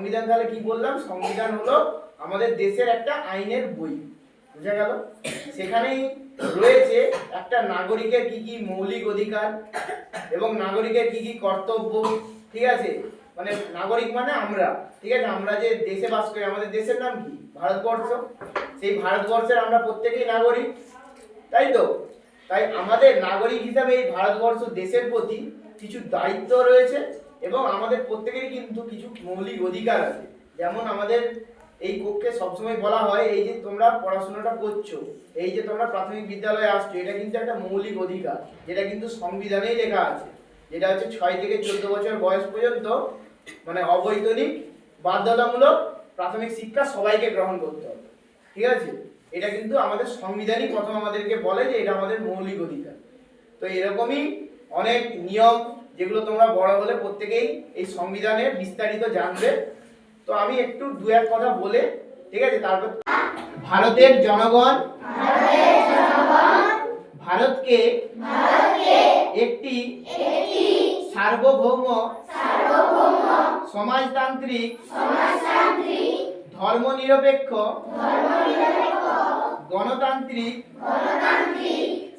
সংবিধান তাহলে কি বললাম, সংবিধান হলো আমাদের দেশের একটা আইনের বই, বুঝা গেল। সেখানেই রয়েছে একটা নাগরিকের কি কি মৌলিক অধিকার এবং নাগরিকের কি কি কর্তব্য, ঠিক আছে। মানে নাগরিক মানে আমরা, ঠিক আছে। আমরা যে দেশে বাস করি, আমাদের দেশের নাম কি, ভারতবর্ষ। সেই ভারতবর্ষের আমরা প্রত্যেকেই নাগরিক, তাই তো। তাই আমাদের নাগরিক হিসাবে এই ভারতবর্ষ দেশের প্রতি কিছু দায়িত্ব রয়েছে এবং আমাদের প্রত্যেকেরই কিন্তু কিছু মৌলিক অধিকার আছে। যেমন আমাদের এই কক্ষে সবসময় বলা হয়, এই যে তোমরা পড়াশোনাটা করছো, এই যে তোমরা প্রাথমিক বিদ্যালয়ে আসছো, এটা কিন্তু একটা মৌলিক অধিকার, যেটা কিন্তু সংবিধানেই লেখা আছে। যেটা হচ্ছে 6 থেকে 14 বছর বয়স পর্যন্ত মানে অবৈতনিক বাধ্যতামূলক প্রাথমিক শিক্ষা সবাইকে গ্রহণ করতে হবে, ঠিক আছে। এটা কিন্তু আমাদের সংবিধানই প্রথম আমাদেরকে বলে যে এটা আমাদের মৌলিক অধিকার। তো এরকমই অনেক নিয়ম যেগুলো তোমরা বড় হলে প্রত্যেকেই এই সংবিধানে বিস্তারিত জানবে। তো আমি একটু দু এক কথা বলে, ঠিক আছে, তারপর ভারতের জনগণ ভারতকে একটি সার্বভৌম সমাজতান্ত্রিক ধর্মনিরপেক্ষ গণতান্ত্রিক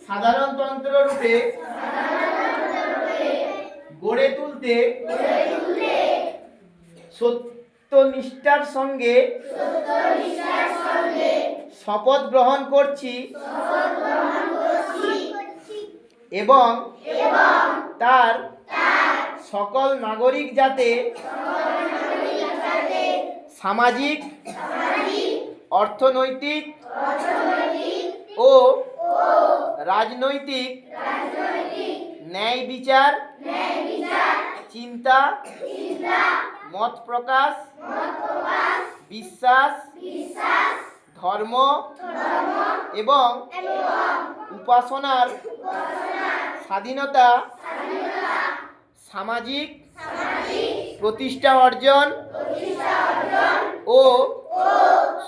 সাধারণতন্ত্র রূপে গড়ে তুলতে সত্যনিষ্ঠার সঙ্গে শপথ গ্রহণ করছি এবং তার সকল নাগরিক যাতে সামাজিক, অর্থনৈতিক ও রাজনৈতিক ন্যায় বিচার, চিন্তা, মত প্রকাশ, বিশ্বাস, ধর্ম এবং উপাসনার স্বাধীনতা, সামাজিক প্রতিষ্ঠা অর্জন ও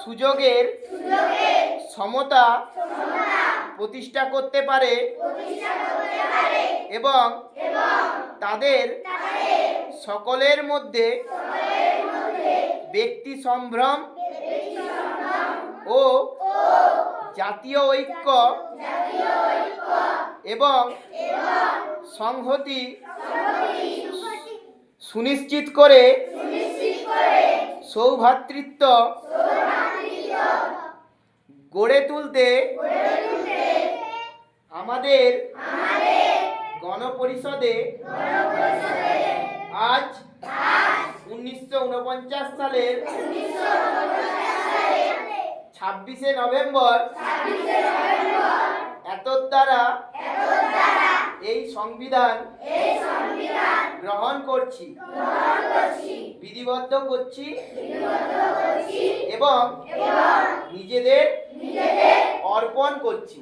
সুযোগের সমতা প্রতিষ্ঠা করতে পারে এবং তাদের সকলের মধ্যে ব্যক্তি সম্ভ্রম ও জাতীয় ঐক্য এবং সংহতি সুনিশ্চিত করে সৌভ্রাতৃত্ব গড়ে তুলতে আমাদের গণপরিষদে আজ 1949 সালের 26শে নভেম্বর এতদ্বারা এই সংবিধান গ্রহণ করছি, বিধিবদ্ধ করছি এবং নিজেদের অর্পণ করছি।